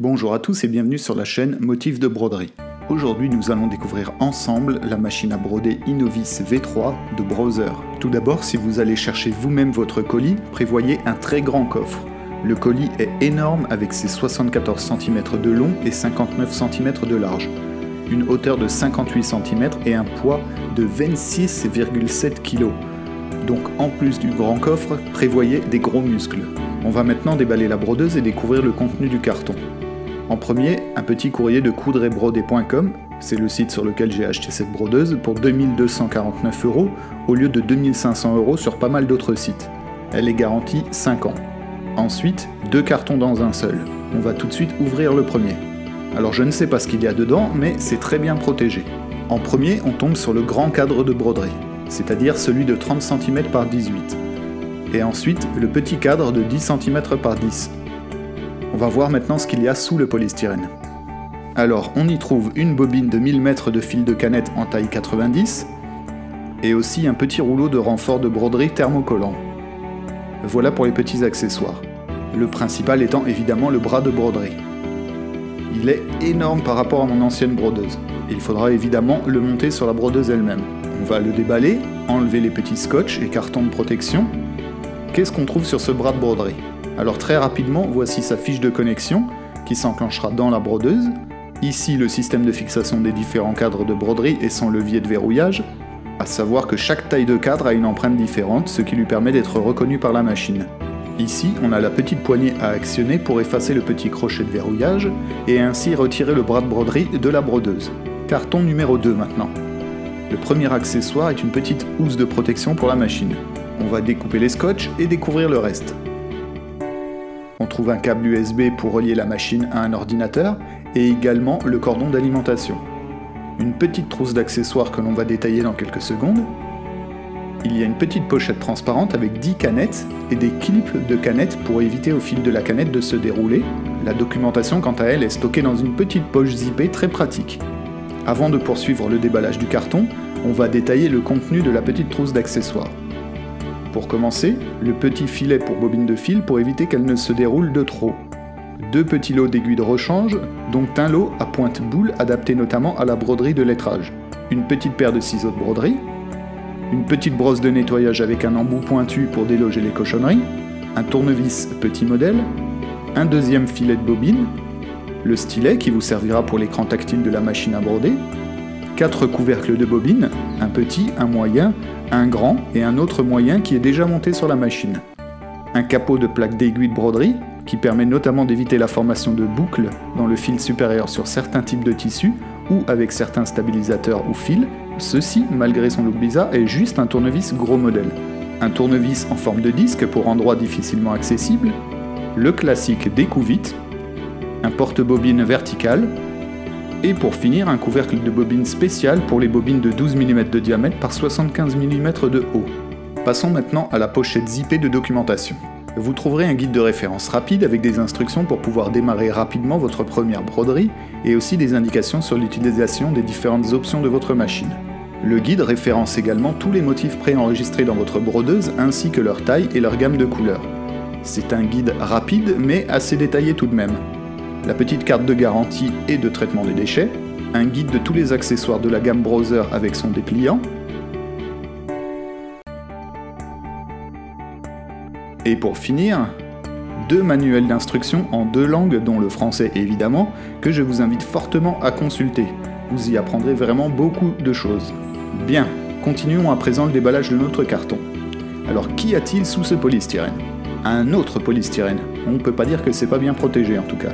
Bonjour à tous et bienvenue sur la chaîne Motifs de broderie. Aujourd'hui nous allons découvrir ensemble la machine à broder Innovis V3 de Brother. Tout d'abord, si vous allez chercher vous-même votre colis, prévoyez un très grand coffre. Le colis est énorme avec ses 74 cm de long et 59 cm de large, une hauteur de 58 cm et un poids de 26,7 kg. Donc en plus du grand coffre, prévoyez des gros muscles. On va maintenant déballer la brodeuse et découvrir le contenu du carton. En premier, un petit courrier de coudre-et-broder.com, c'est le site sur lequel j'ai acheté cette brodeuse, pour 2249 € au lieu de 2500 € sur pas mal d'autres sites. Elle est garantie 5 ans. Ensuite, 2 cartons dans un seul. On va tout de suite ouvrir le premier. Alors je ne sais pas ce qu'il y a dedans, mais c'est très bien protégé. En premier, on tombe sur le grand cadre de broderie, c'est-à-dire celui de 30 cm par 18. Et ensuite, le petit cadre de 10 cm par 10. On va voir maintenant ce qu'il y a sous le polystyrène. Alors, on y trouve une bobine de 1000 mètres de fil de canette en taille 90, et aussi un petit rouleau de renfort de broderie thermocollant. Voilà pour les petits accessoires. Le principal étant évidemment le bras de broderie. Il est énorme par rapport à mon ancienne brodeuse. Il faudra évidemment le monter sur la brodeuse elle-même. On va le déballer, enlever les petits scotch et cartons de protection. Qu'est-ce qu'on trouve sur ce bras de broderie ? Alors très rapidement, voici sa fiche de connexion qui s'enclenchera dans la brodeuse. Ici le système de fixation des différents cadres de broderie et son levier de verrouillage. À savoir que chaque taille de cadre a une empreinte différente, ce qui lui permet d'être reconnu par la machine. Ici, on a la petite poignée à actionner pour effacer le petit crochet de verrouillage et ainsi retirer le bras de broderie de la brodeuse. Carton numéro 2 maintenant. Le premier accessoire est une petite housse de protection pour la machine. On va découper les scotch et découvrir le reste. On trouve un câble USB pour relier la machine à un ordinateur et également le cordon d'alimentation. Une petite trousse d'accessoires que l'on va détailler dans quelques secondes. Il y a une petite pochette transparente avec 10 canettes et des clips de canettes pour éviter au fil de la canette de se dérouler. La documentation quant à elle est stockée dans une petite poche zippée très pratique. Avant de poursuivre le déballage du carton, on va détailler le contenu de la petite trousse d'accessoires. Pour commencer, le petit filet pour bobine de fil pour éviter qu'elle ne se déroule de trop. 2 petits lots d'aiguilles de rechange, dont un lot à pointe boule adapté notamment à la broderie de lettrage. Une petite paire de ciseaux de broderie. Une petite brosse de nettoyage avec un embout pointu pour déloger les cochonneries. Un tournevis petit modèle. Un deuxième filet de bobine. Le stylet qui vous servira pour l'écran tactile de la machine à broder. 4 couvercles de bobine, un petit, un moyen, un grand et un autre moyen qui est déjà monté sur la machine. Un capot de plaque d'aiguille de broderie qui permet notamment d'éviter la formation de boucles dans le fil supérieur sur certains types de tissus ou avec certains stabilisateurs ou fils. Ceci, malgré son look bizarre, est juste un tournevis gros modèle. Un tournevis en forme de disque pour endroits difficilement accessibles. Le classique découvite. Un porte-bobine vertical. Et pour finir, un couvercle de bobine spécial pour les bobines de 12 mm de diamètre par 75 mm de haut. Passons maintenant à la pochette zippée de documentation. Vous trouverez un guide de référence rapide avec des instructions pour pouvoir démarrer rapidement votre première broderie et aussi des indications sur l'utilisation des différentes options de votre machine. Le guide référence également tous les motifs préenregistrés dans votre brodeuse ainsi que leur taille et leur gamme de couleurs. C'est un guide rapide mais assez détaillé tout de même. La petite carte de garantie et de traitement des déchets, un guide de tous les accessoires de la gamme Brother avec son dépliant, et pour finir, 2 manuels d'instruction en 2 langues, dont le français évidemment, que je vous invite fortement à consulter. Vous y apprendrez vraiment beaucoup de choses. Bien, continuons à présent le déballage de notre carton. Alors qu'y a-t-il sous ce polystyrène ? Un autre polystyrène. On ne peut pas dire que c'est pas bien protégé en tout cas.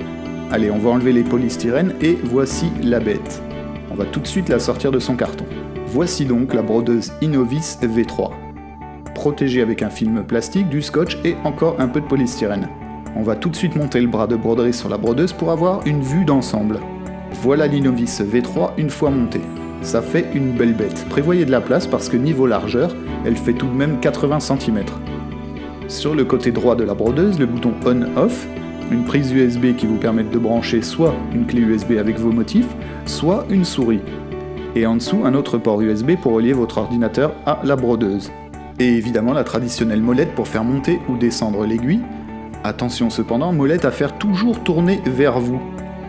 Allez, on va enlever les polystyrènes et voici la bête. On va tout de suite la sortir de son carton. Voici donc la brodeuse Innovis V3. Protégée avec un film plastique, du scotch et encore un peu de polystyrène. On va tout de suite monter le bras de broderie sur la brodeuse pour avoir une vue d'ensemble. Voilà l'Innovis V3 une fois montée. Ça fait une belle bête. Prévoyez de la place parce que niveau largeur, elle fait tout de même 80 cm. Sur le côté droit de la brodeuse, le bouton On-Off, une prise USB qui vous permet de brancher soit une clé USB avec vos motifs, soit une souris. Et en dessous, un autre port USB pour relier votre ordinateur à la brodeuse. Et évidemment la traditionnelle molette pour faire monter ou descendre l'aiguille. Attention cependant, molette à faire toujours tourner vers vous.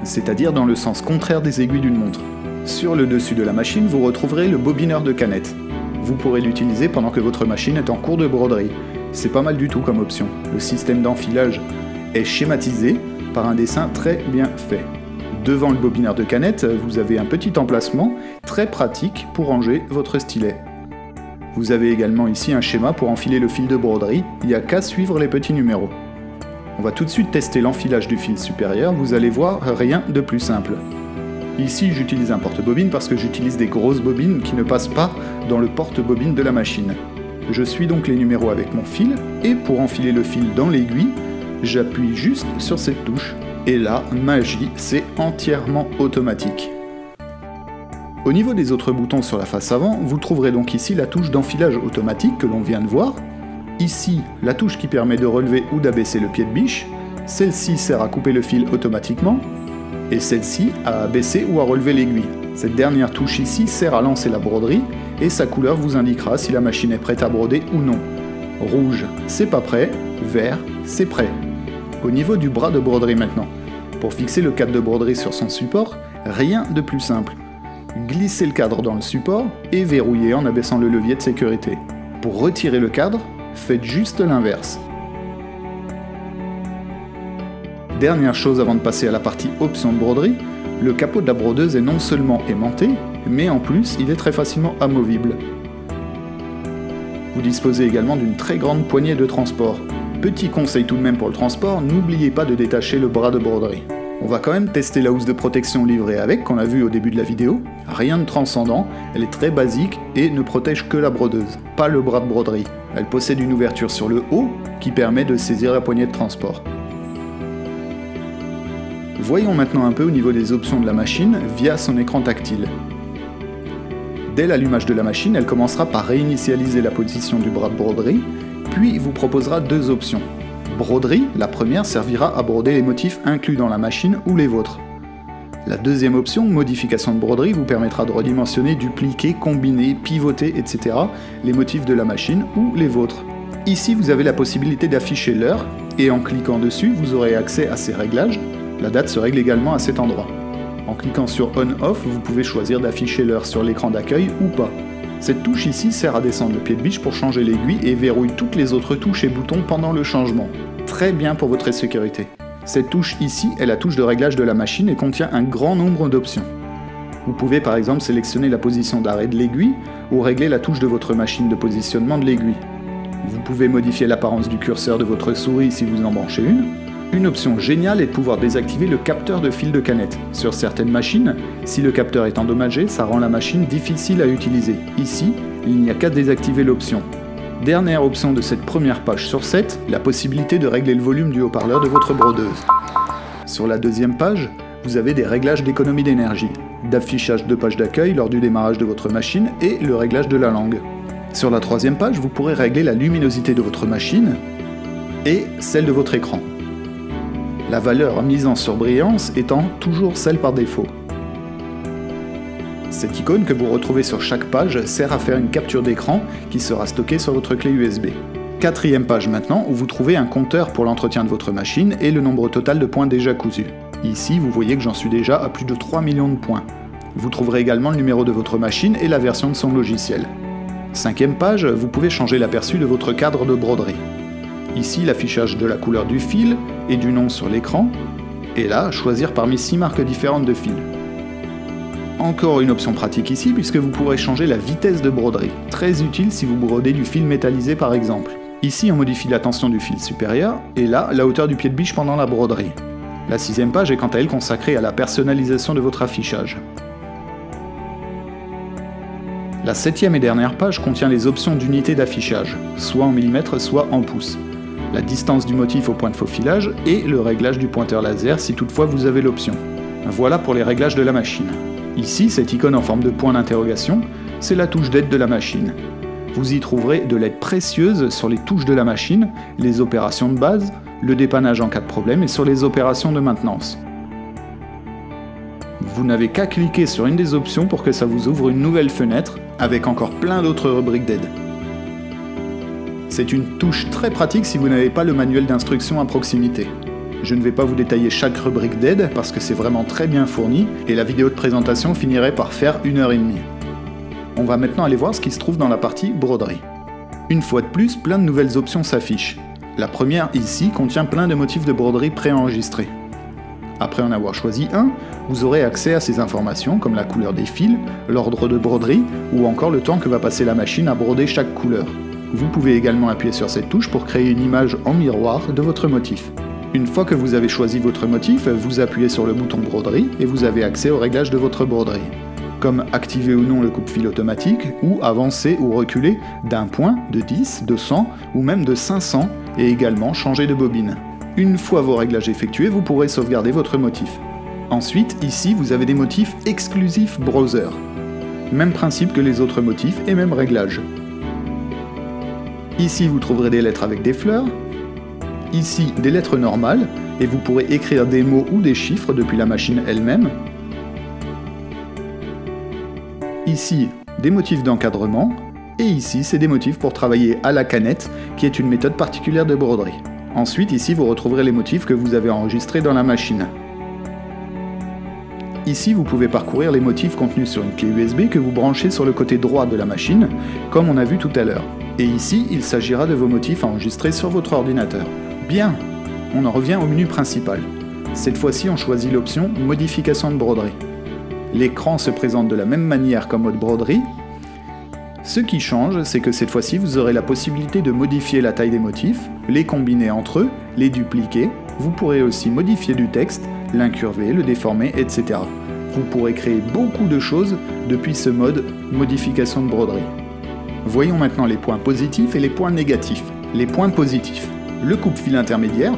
c'est-à-dire dans le sens contraire des aiguilles d'une montre. Sur le dessus de la machine, vous retrouverez le bobineur de canette. Vous pourrez l'utiliser pendant que votre machine est en cours de broderie. C'est pas mal du tout comme option. Le système d'enfilage est schématisé par un dessin très bien fait. Devant le bobineur de canette, vous avez un petit emplacement très pratique pour ranger votre stylet. Vous avez également ici un schéma pour enfiler le fil de broderie, il n'y a qu'à suivre les petits numéros. On va tout de suite tester l'enfilage du fil supérieur, vous allez voir, rien de plus simple. Ici j'utilise un porte-bobine parce que j'utilise des grosses bobines qui ne passent pas dans le porte-bobine de la machine. Je suis donc les numéros avec mon fil, et pour enfiler le fil dans l'aiguille, j'appuie juste sur cette touche. Et là, magie, c'est entièrement automatique. Au niveau des autres boutons sur la face avant, vous trouverez donc ici la touche d'enfilage automatique que l'on vient de voir. Ici, la touche qui permet de relever ou d'abaisser le pied de biche. Celle-ci sert à couper le fil automatiquement. Et celle-ci à abaisser ou à relever l'aiguille. Cette dernière touche ici sert à lancer la broderie et sa couleur vous indiquera si la machine est prête à broder ou non. Rouge, c'est pas prêt, vert, c'est prêt. Au niveau du bras de broderie maintenant. Pour fixer le cadre de broderie sur son support, rien de plus simple. Glissez le cadre dans le support et verrouillez en abaissant le levier de sécurité. Pour retirer le cadre, faites juste l'inverse. Dernière chose avant de passer à la partie option de broderie, le capot de la brodeuse est non seulement aimanté, mais en plus il est très facilement amovible. Vous disposez également d'une très grande poignée de transport. Petit conseil tout de même pour le transport, n'oubliez pas de détacher le bras de broderie. On va quand même tester la housse de protection livrée avec, qu'on a vu au début de la vidéo. Rien de transcendant, elle est très basique et ne protège que la brodeuse, pas le bras de broderie. Elle possède une ouverture sur le haut qui permet de saisir la poignée de transport. Voyons maintenant un peu au niveau des options de la machine via son écran tactile. Dès l'allumage de la machine, elle commencera par réinitialiser la position du bras de broderie, puis vous proposera deux options. Broderie, la première servira à broder les motifs inclus dans la machine ou les vôtres. La deuxième option, modification de broderie, vous permettra de redimensionner, dupliquer, combiner, pivoter, etc. les motifs de la machine ou les vôtres. Ici, vous avez la possibilité d'afficher l'heure, et en cliquant dessus, vous aurez accès à ces réglages. La date se règle également à cet endroit. En cliquant sur On/Off, vous pouvez choisir d'afficher l'heure sur l'écran d'accueil ou pas. Cette touche ici sert à descendre le pied de biche pour changer l'aiguille et verrouille toutes les autres touches et boutons pendant le changement. Très bien pour votre sécurité. Cette touche ici est la touche de réglage de la machine et contient un grand nombre d'options. Vous pouvez par exemple sélectionner la position d'arrêt de l'aiguille ou régler la touche de votre machine de positionnement de l'aiguille. Vous pouvez modifier l'apparence du curseur de votre souris si vous en branchez une. Une option géniale est de pouvoir désactiver le capteur de fil de canette. Sur certaines machines, si le capteur est endommagé, ça rend la machine difficile à utiliser. Ici, il n'y a qu'à désactiver l'option. Dernière option de cette première page sur 7, la possibilité de régler le volume du haut-parleur de votre brodeuse. Sur la deuxième page, vous avez des réglages d'économie d'énergie, d'affichage de page d'accueil lors du démarrage de votre machine et le réglage de la langue. Sur la troisième page, vous pourrez régler la luminosité de votre machine et celle de votre écran. La valeur mise en surbrillance étant toujours celle par défaut. Cette icône que vous retrouvez sur chaque page sert à faire une capture d'écran qui sera stockée sur votre clé USB. Quatrième page maintenant, où vous trouvez un compteur pour l'entretien de votre machine et le nombre total de points déjà cousus. Ici, vous voyez que j'en suis déjà à plus de 3 millions de points. Vous trouverez également le numéro de votre machine et la version de son logiciel. Cinquième page, vous pouvez changer l'aperçu de votre cadre de broderie. Ici, l'affichage de la couleur du fil et du nom sur l'écran, et là, choisir parmi 6 marques différentes de fil. Encore une option pratique ici, puisque vous pourrez changer la vitesse de broderie, très utile si vous brodez du fil métallisé par exemple. Ici, on modifie la tension du fil supérieur, et là, la hauteur du pied de biche pendant la broderie. La sixième page est quant à elle consacrée à la personnalisation de votre affichage. La septième et dernière page contient les options d'unité d'affichage, soit en millimètres, soit en pouces. La distance du motif au point de faux filage et le réglage du pointeur laser si toutefois vous avez l'option. Voilà pour les réglages de la machine. Ici, cette icône en forme de point d'interrogation, c'est la touche d'aide de la machine. Vous y trouverez de l'aide précieuse sur les touches de la machine, les opérations de base, le dépannage en cas de problème et sur les opérations de maintenance. Vous n'avez qu'à cliquer sur une des options pour que ça vous ouvre une nouvelle fenêtre avec encore plein d'autres rubriques d'aide. C'est une touche très pratique si vous n'avez pas le manuel d'instruction à proximité. Je ne vais pas vous détailler chaque rubrique d'aide parce que c'est vraiment très bien fourni et la vidéo de présentation finirait par faire 1h30. On va maintenant aller voir ce qui se trouve dans la partie broderie. Une fois de plus, plein de nouvelles options s'affichent. La première ici contient plein de motifs de broderie préenregistrés. Après en avoir choisi un, vous aurez accès à ces informations comme la couleur des fils, l'ordre de broderie ou encore le temps que va passer la machine à broder chaque couleur. Vous pouvez également appuyer sur cette touche pour créer une image en miroir de votre motif. Une fois que vous avez choisi votre motif, vous appuyez sur le bouton broderie et vous avez accès au réglage de votre broderie, comme activer ou non le coupe-fil automatique ou avancer ou reculer d'un point, de 10, de 100 ou même de 500 et également changer de bobine. Une fois vos réglages effectués, vous pourrez sauvegarder votre motif. Ensuite, ici, vous avez des motifs exclusifs browser. Même principe que les autres motifs et même réglage. Ici, vous trouverez des lettres avec des fleurs. Ici, des lettres normales, et vous pourrez écrire des mots ou des chiffres depuis la machine elle-même. Ici, des motifs d'encadrement. Et ici, c'est des motifs pour travailler à la canette, qui est une méthode particulière de broderie. Ensuite, ici, vous retrouverez les motifs que vous avez enregistrés dans la machine. Ici, vous pouvez parcourir les motifs contenus sur une clé USB que vous branchez sur le côté droit de la machine, comme on a vu tout à l'heure. Et ici, il s'agira de vos motifs enregistrés sur votre ordinateur. Bien, on en revient au menu principal. Cette fois-ci, on choisit l'option « Modification de broderie ». L'écran se présente de la même manière qu'en mode broderie. Ce qui change, c'est que cette fois-ci, vous aurez la possibilité de modifier la taille des motifs, les combiner entre eux, les dupliquer. Vous pourrez aussi modifier du texte, l'incurver, le déformer, etc. Vous pourrez créer beaucoup de choses depuis ce mode modification de broderie. Voyons maintenant les points positifs et les points négatifs. Les points positifs. Le coupe-fil intermédiaire,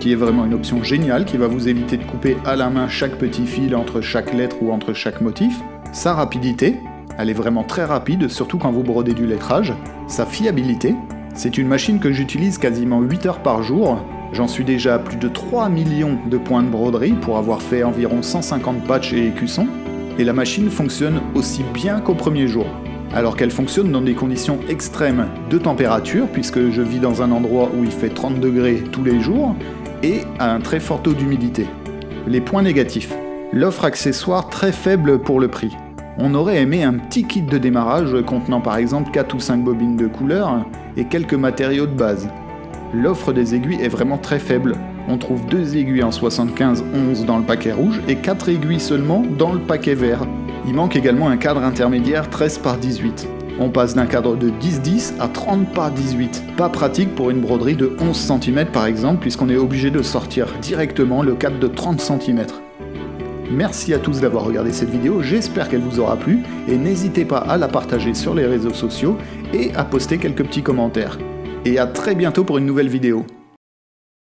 qui est vraiment une option géniale qui va vous éviter de couper à la main chaque petit fil entre chaque lettre ou entre chaque motif. Sa rapidité. Elle est vraiment très rapide, surtout quand vous brodez du lettrage. Sa fiabilité. C'est une machine que j'utilise quasiment 8 heures par jour. J'en suis déjà à plus de 3 millions de points de broderie pour avoir fait environ 150 patchs et écussons. Et la machine fonctionne aussi bien qu'au premier jour. Alors qu'elle fonctionne dans des conditions extrêmes de température, puisque je vis dans un endroit où il fait 30 degrés tous les jours, et à un très fort taux d'humidité. Les points négatifs. L'offre accessoire très faible pour le prix. On aurait aimé un petit kit de démarrage contenant par exemple 4 ou 5 bobines de couleur et quelques matériaux de base. L'offre des aiguilles est vraiment très faible. On trouve 2 aiguilles en 75-11 dans le paquet rouge et 4 aiguilles seulement dans le paquet vert. Il manque également un cadre intermédiaire 13 par 18. On passe d'un cadre de 10-10 à 30 par 18. Pas pratique pour une broderie de 11 cm par exemple, puisqu'on est obligé de sortir directement le cadre de 30 cm. Merci à tous d'avoir regardé cette vidéo, j'espère qu'elle vous aura plu, et n'hésitez pas à la partager sur les réseaux sociaux et à poster quelques petits commentaires. Et à très bientôt pour une nouvelle vidéo.